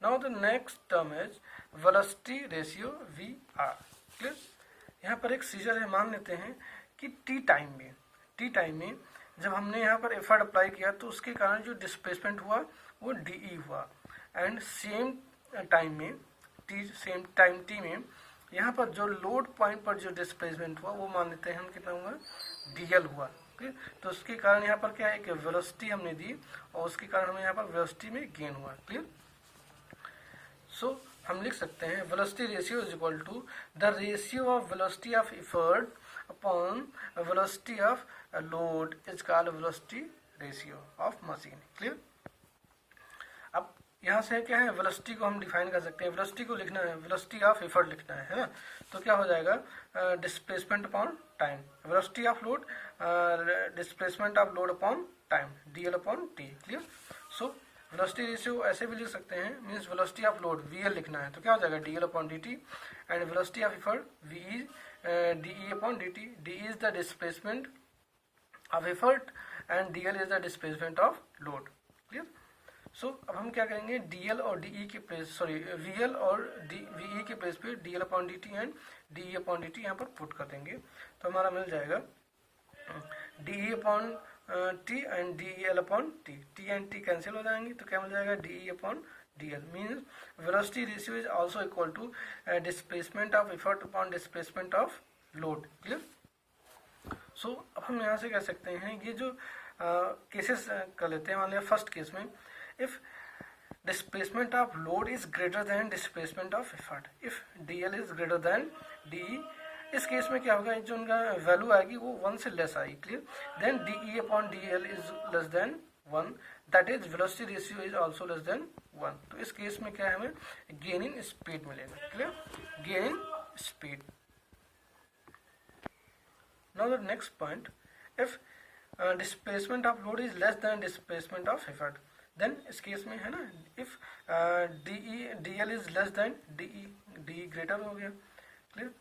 Now the next term is velocity ratio VR। Clear? यहाँ पर एक सीजर है, मान लेते हैं कि टी टाइम में जब हमने यहाँ पर एफर्ट अप्लाई किया तो उसके कारण जो डिस्प्लेसमेंट हुआ वो DE हुआ, एंड सेम टाइम टी में यहाँ पर जो लोड पॉइंट पर जो डिस्प्लेसमेंट हुआ वो मान लेते हैं हम कितना हुआ, DL हुआ। तो उसके कारण यहाँ पर क्या है कि वेलोसिटी हमने दी और उसके कारण हमें यहाँ पर वेलोसिटी में गेन हुआ। क्लियर? सो हम लिख सकते हैं velocity ratio is equal to the ratio of velocity of effort upon velocity of load is called velocity ratio of machine. Clear? अब यहाँ से क्या है, वेलोसिटी को हम डिफाइन कर सकते हैं, वेलोसिटी को लिखना है, वेलोसिटी ऑफ एफर्ट लिखना है ना, तो क्या हो जाएगा, displacement upon time, velocity of load displacement of load upon time, DL upon T। Clear? So velocity ratio ऐसे भी लिख सकते हैं, means velocity of load VL लिखना है तो क्या हो जाएगा, DL upon DT, and velocity of effort DE upon DT। DE is the displacement of effort and DL is the displacement of load. Clear? So अब हम क्या करेंगे, DL और DE के प्लेस, VL और VE के प्लेस पे DL upon DT and DE upon DT यहाँ पर पुट कर देंगे तो हमारा मिल जाएगा DE upon T and DEL upon T। T and T cancel हो जाएंगे तो क्या मिल जाएगा, DE upon DL। Means velocity ratio is also equal to displacement of effort upon displacement of load. Clear? So अब हम यहाँ से कह सकते हैं, ये जो केसेस कर लेते हैं, मान लिया फर्स्ट केस में if displacement of load is greater than displacement of effort, if DL is greater than DE, इस केस में क्या होगा, जो उनका वैल्यू आएगी वो 1 से लेस आएगी। Clear? Then DE upon DL is less than 1, that is velocity ratio is also less than 1। तो इस केस में क्या है, हमें गेन इन स्पीड मिलेगा। Clear? Gain in speed. Now the next point, if displacement of load is less than displacement of effort, then इस case में है ना, if DL is less than DE greater हो गया। क्लियर?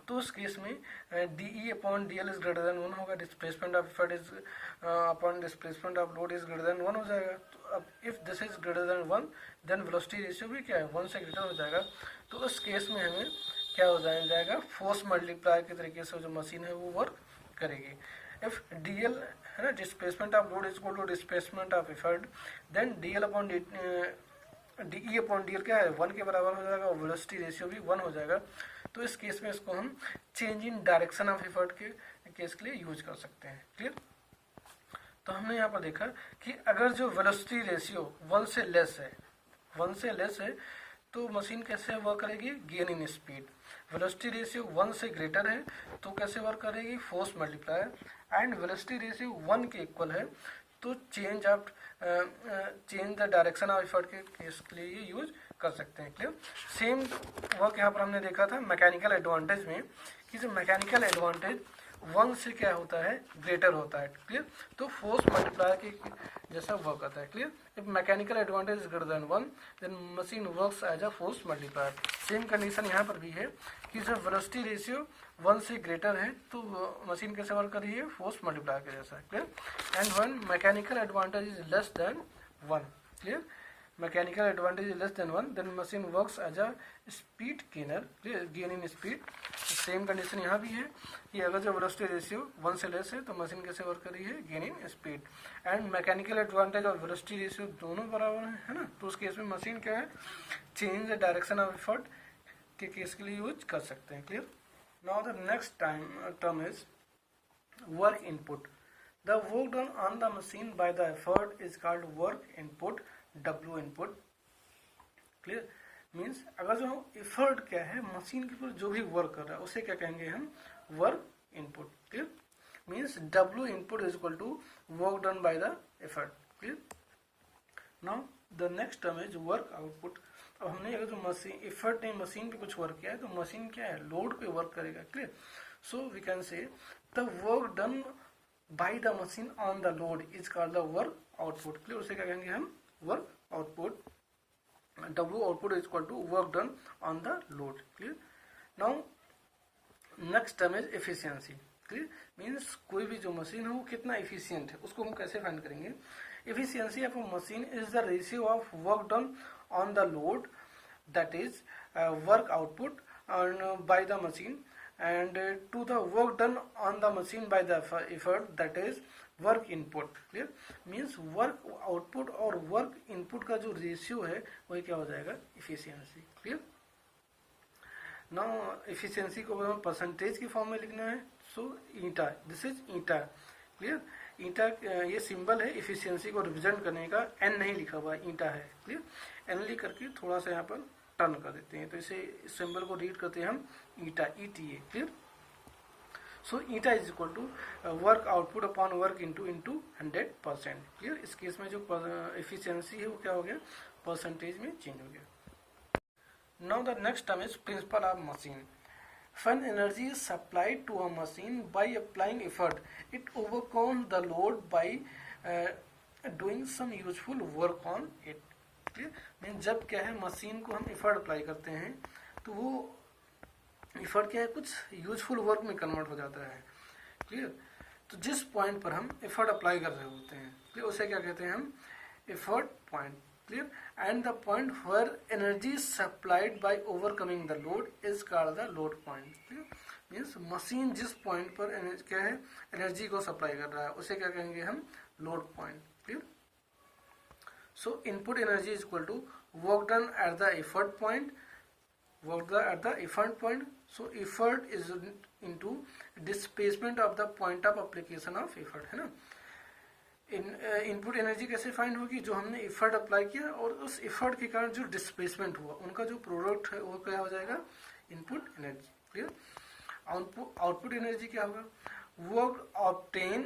तो उस case में DE upon DL is greater than 1 होगा, displacement of effort is upon displacement of load is greater than 1 हो जाएगा। तो अब if this is greater than 1 then velocity ratio भी क्या है, 1 से ग्रेटर हो जाएगा। तो उस केस में हमें क्या हो जाएगा, फोर्स मल्टीप्लाई के तरीके से जो मशीन है वो वर्क करेगी। इफ DL है ना, displacement of load is equal to displacement of effort, then DL upon DE upon DL क्या है, 1 के बराबर हो जाएगा और वेलोसिटी रेशियो भी 1 हो जाएगा। तो इस केस में इसको हम change in direction of effort के केस के लिए यूज कर सकते हैं। क्लियर? तो हमने यहाँ पर देखा कि अगर जो वेलोसिटी रेशियो 1 से लेस है तो मशीन कैसे वर्क करेगी, gain in speed. Velocity ratio 1 से ग्रेटर है तो कैसे वर्क करेगी, force multiplier, and velocity ratio 1 के इक्वल है तो change the direction of effort के केस के लिए ये यूज कर सकते हैं। क्लियर? सेम वर्क यहाँ पर हमने देखा था मैकेनिकल एडवांटेज में, कि जो मैकेनिकल एडवांटेज 1 से क्या होता है, ग्रेटर होता है। क्लियर? तो फोर्स मल्टीप्लायर के जैसा वर्क करता है। Clear? If mechanical advantage is greater than 1 then machine works as a force multiplier. Same condition यहाँ पर भी है कि जब वेलोसिटी रेशियो 1 से ग्रेटर है तो मशीन कैसे वर्क कर रही है, फोर्स मल्टीप्लायर के जैसा। Clear? And when mechanical advantage is less than 1, clear, mechanical advantage is less than 1 then machine works as a speed gainer, gain in speed. Same condition यहाँ भी है कि अगर जो वेलोसिटी रेशियो 1 से लेस है तो मशीन कैसे वर्क कर रही है, gain in speed. And mechanical advantage और वेलोसिटी रेशियो दोनों बराबर है ना, तो उस केस में मशीन क्या है, change the direction of effort के केस के लिए यूज कर सकते हैं। Clear? Now the next term is work input. The work done on the machine by the effort is called work input, W input. Clear? Means अगर जो effort क्या है, मशीन के ऊपर जो भी वर्क कर रहा है उसे क्या कहेंगे हम, work input. Clear? Means W input is equal to work done by the effort. Clear? Now the next term is work output. अब हमने अगर जो मशीन एफर्ट ने मशीन पे कुछ वर्क किया है तो मशीन क्या है, लोड पे वर्क करेगा। Clear? So we can say the work done by the machine on the load is called the work output. Clear? उसे क्या कहेंगे हम, work output. W output is equal to work done on the load. Clear? Now next term is efficiency. Clear? Means कोई भी जो machine है वो कितना एफिशिएंट है उसको हम कैसे फाइंड करेंगे। Efficiency of a machine is the ratio of work done on the load, that is work output by the machine, and to the work done on the machine by the effort, that is work input. Clear? Means work output और work input का जो ratio है वही क्या हो जाएगा, efficiency. Clear? Now efficiency को हमें परसेंटेज की फॉर्म में लिखना है. सो ईटा, दिस इज ईटा. क्लियर? ईटा ये सिंबल है इफिशियंसी को रिप्रेजेंट करने का. एन नहीं लिखा हुआ, ईटा है. क्लियर? एन लिख करके थोड़ा सा यहाँ पर टर्न कर देते हैं, तो इसे सिंबल को रीड करते हैं हम eta, ETA. Clear? So eta is equal to work output upon work into 100%. Clear? इस केस में जो एफिशिएंसी है वो क्या हो गया, परसेंटेज में चेंज हो गया. Now the next term is principle of machine. When energy is supplied to a machine by applying effort, it overcomes the load by doing some useful work on it. Clear? Mean जब क्या है, machine को हम effort apply करते हैं तो वो effort क्या है, कुछ यूजफुल वर्क में कन्वर्ट हो जाता है. क्लियर? तो जिस पॉइंट पर हम एफर्ट अप्लाई कर रहे होते हैं, क्लियर, उसे क्या कहते हैं हम, effort point. Clear? And the point where energy supplied by overcoming the load is called the load point. Clear? Means machine जिस पॉइंट पर क्या है, एनर्जी को सप्लाई कर रहा है उसे क्या कहेंगे हम, load point. Clear? So input energy is equal to work done at the effort point, work at the effort point. So effort is into displacement of the point of application of effort, है ना. Input energy कैसे find होगी, जो हमने effort apply किया और उस effort के कारण जो डिस्प्लेसमेंट हुआ, उनका जो प्रोडक्ट है वो क्या हो जाएगा, input energy. Clear? Output energy क्या होगा, work obtain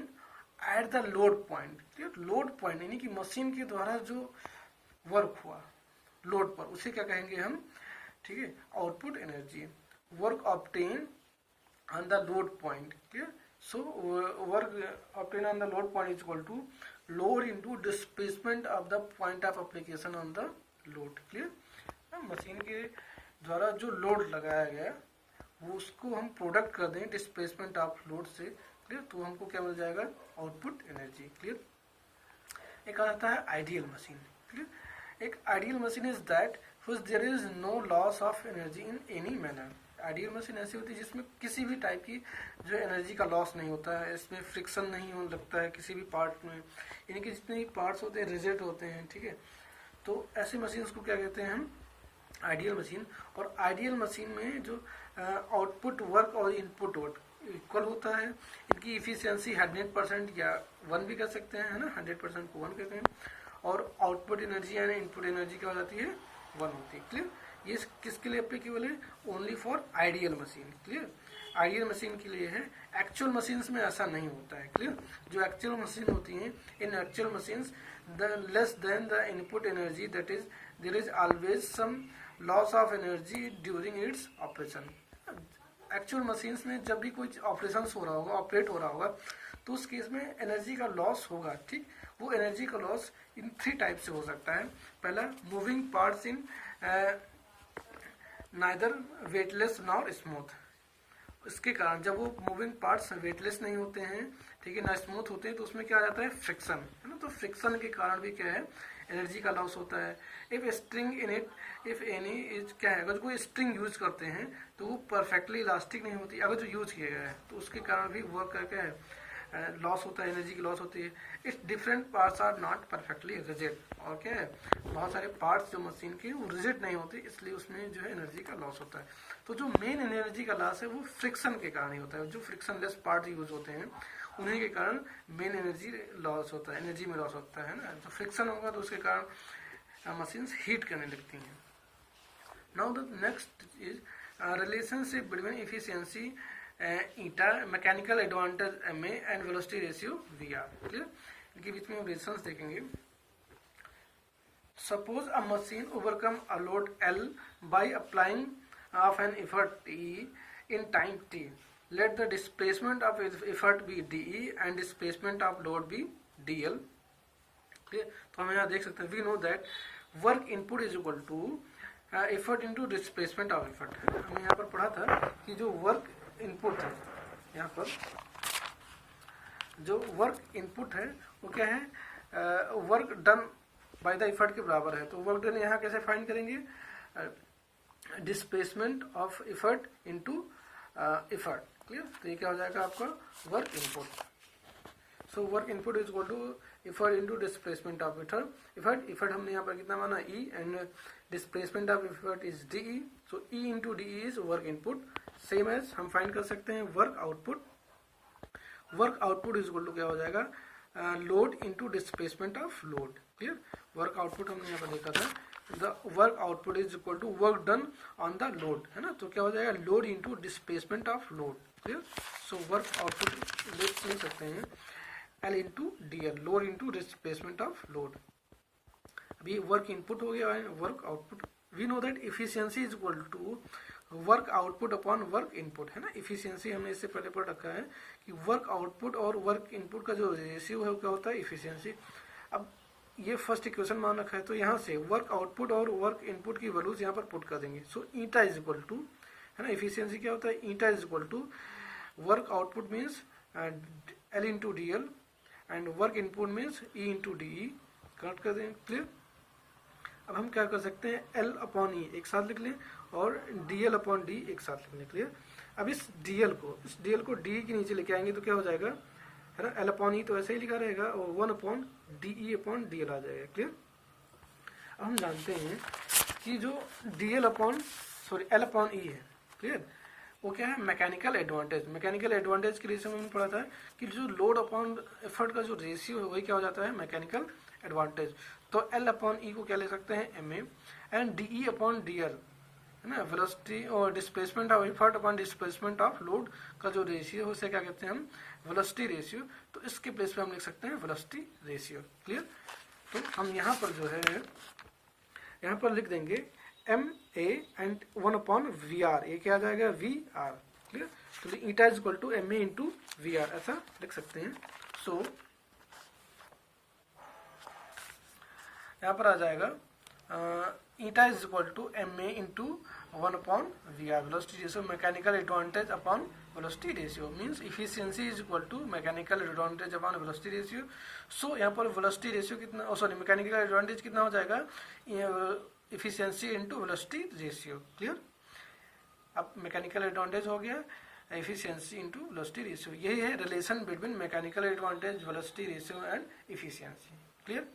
at the load point. Clear? Load point यानी कि मशीन के द्वारा जो वर्क हुआ लोड पर, उसे क्या कहेंगे हम, ठीक है, output energy. Work obtain on the load point. Clear? So work obtain on the load point is equal to load into displacement of the point of application on the load. Clear? Machine के द्वारा जो load लगाया गया वो उसको हम product कर दें डिस्प्लेसमेंट ऑफ लोड से. क्लियर? तो हमको क्या मिल जाएगा, आउटपुट एनर्जी. क्लियर? एक आता है आइडियल मशीन. क्लियर? एक ideal machine is that there is no loss of energy in any manner. Ideal machine ऐसी होती है जिसमें किसी भी टाइप की जो एनर्जी का लॉस नहीं होता है, इसमें फ्रिक्शन नहीं होने लगता है किसी भी पार्ट में, यानी कि जितने भी पार्ट्स होते हैं रिजिड होते हैं. ठीक है? तो ऐसी मशीन को क्या कहते हैं हम, आइडियल मशीन. और आइडियल मशीन में जो आउटपुट वर्क और इनपुट वर्क इक्वल होता है. इनकी इफिशियंसी 100% या 1 भी कर सकते हैं, है ना, 100% को 1 कहते हैं. और आउटपुट एनर्जी यानी इनपुट एनर्जी क्या हो जाती है, 1 होती है. क्लियर? ये किसके लिए एप्लीकेबल है, only for ideal machine. Clear? Ideal machine के लिए है, एक्चुअल मशीन्स में ऐसा नहीं होता है. क्लियर? जो एक्चुअल मशीन होती हैं, in actual machines the less than the input energy, that is there is always some loss of energy during its operation. Actual machines में जब भी कोई ऑपरेशन हो रहा होगा, ऑपरेट हो रहा होगा, तो उस केस में एनर्जी का लॉस होगा. ठीक? वो एनर्जी का लॉस इन 3 टाइप से हो सकता है. पहला, moving parts in neither weightless nor smooth. इसके कारण जब वो मूविंग पार्ट्स वेटलेस नहीं होते हैं, ठीक है, ना स्मूथ होते हैं, तो उसमें क्या आ जाता है, फ्रिक्शन, है ना. तो फ्रिक्शन के कारण भी क्या है, एनर्जी का लॉस होता है. If string in it, if any is, क्या है, अगर कोई स्ट्रिंग यूज करते हैं तो वो परफेक्टली इलास्टिक नहीं होती, अगर जो यूज किया गया है, तो उसके कारण भी वर्क का क्या है, लॉस होता है, एनर्जी की लॉस होती है. Its different parts are not perfectly rigid. और क्या है, बहुत सारे पार्ट्स जो मशीन के वो रिजिड नहीं होते, इसलिए उसमें जो है एनर्जी का लॉस होता है. तो जो मेन एनर्जी का लॉस है वो फ्रिक्शन के कारण ही होता है. जो फ्रिक्शन लेस पार्ट यूज होते हैं उन्हीं के कारण मेन एनर्जी लॉस होता है, एनर्जी में लॉस होता है ना. जो फ्रिक्शन होगा तो उसके कारण मशीन हीट करने लगती हैं. Now the next is relationship between efficiency eta, mechanical advantage MA and velocity ratio VR. Clear? इनके बीच में हम रिलेशंस देखेंगे. Suppose a machine overcome a load L by applying of an effort T in time T. Let the displacement of effort be DE and displacement of load be DL. Clear? तो हम यहाँ देख सकते हैं, we know that work input is equal to effort into displacement of effort. हमने यहाँ पर पढ़ा था कि जो वर्क इनपुट है, यहाँ पर जो वर्क इनपुट है वो क्या है, work done by the effort के बराबर है। तो वर्क डन यहाँ कैसे फाइंड करेंगे, displacement of effort into effort, clear. तो ये क्या हो जाएगा आपका work input. So work input is equal to effort into displacement of effort. इफर्ट हमने यहाँ पर कितना माना E, and displacement of effort is D. So E into D is work input. Same as हम फाइंड कर सकते हैं work output. Work output is equal to क्या हो जाएगा, load into displacement of load, clear. Work output हमने यहाँ पर देखा था, the work output is equal to work done on the load, है ना। तो क्या हो जाएगा, load into displacement of load, clear. So work output लिख सकते हैं L into D L, load into displacement of load. अभी वर्क इनपुट हो गया है, work output. We know that efficiency is equal to work output upon work input, है ना। Efficiency हमने इससे पहले पढ़ रखा है कि वर्क आउटपुट और वर्क इनपुट का जो रेशियो है वो क्या होता है, इफिशियंसी। अब ये फर्स्ट इक्वेशन मान रखा है, तो यहाँ से वर्क आउटपुट और वर्क इनपुट की वैल्यूज यहाँ पर पुट कर देंगे। So eta is equal to, है ना, इफिशियंसी क्या होता है, eta is equal to work output means L into D L and work input means E into D E. Connect कर दें, क्लियर। अब हम क्या कर सकते हैं, एल अपॉन ई एक साथ लिख लें और डी एल अपॉन डी एक साथ लिख लें, क्लियर। अब इस डी एल को डी के नीचे लेके आएंगे तो क्या हो जाएगा, है ना, एल अपॉन ई तो ऐसे ही लिखा रहेगा और 1 upon D E upon D L आ जाएगा, क्लियर। अब हम जानते हैं कि जो D L upon L upon E है, क्लियर, वो क्या है, मैकेनिकल एडवांटेज। मैकेनिकल एडवांटेज के लिए हमने पढ़ा था कि जो लोड अपॉन एफर्ट का जो रेशियो है वही क्या हो जाता है, मैकेनिकल एडवांटेज। तो एल अपॉन ई को क्या ले सकते हैं, M A, and D E upon D L, है ना, वेलोसिटी और displacement of effort upon displacement of load का जो रेशियो है उसे क्या कहते हैं हम, वेलोसिटी रेशियो। तो इसके प्लेस पे हम लिख सकते हैं वेलोसिटी रेशियो, क्लियर। तो हम यहाँ पर जो है यहाँ पर लिख देंगे M A and 1 upon V R, ये क्या आ जाएगा, वी आर, क्लियर। तो eta is equal to M A into V R, ऐसा लिख सकते हैं। सो यहाँ पर आ जाएगा eta is equal to M A into 1 upon V R, velocity ratio, mechanical advantage upon velocity ratio means efficiency is equal to mechanical advantage upon velocity ratio. So यहाँ पर वेलोसिटी रेशियो कितना, sorry mechanical advantage कितना हो जाएगा, efficiency into velocity ratio, clear. अब mechanical advantage हो गया, efficiency into velocity ratio, यही है relation between mechanical advantage, velocity ratio and efficiency, clear.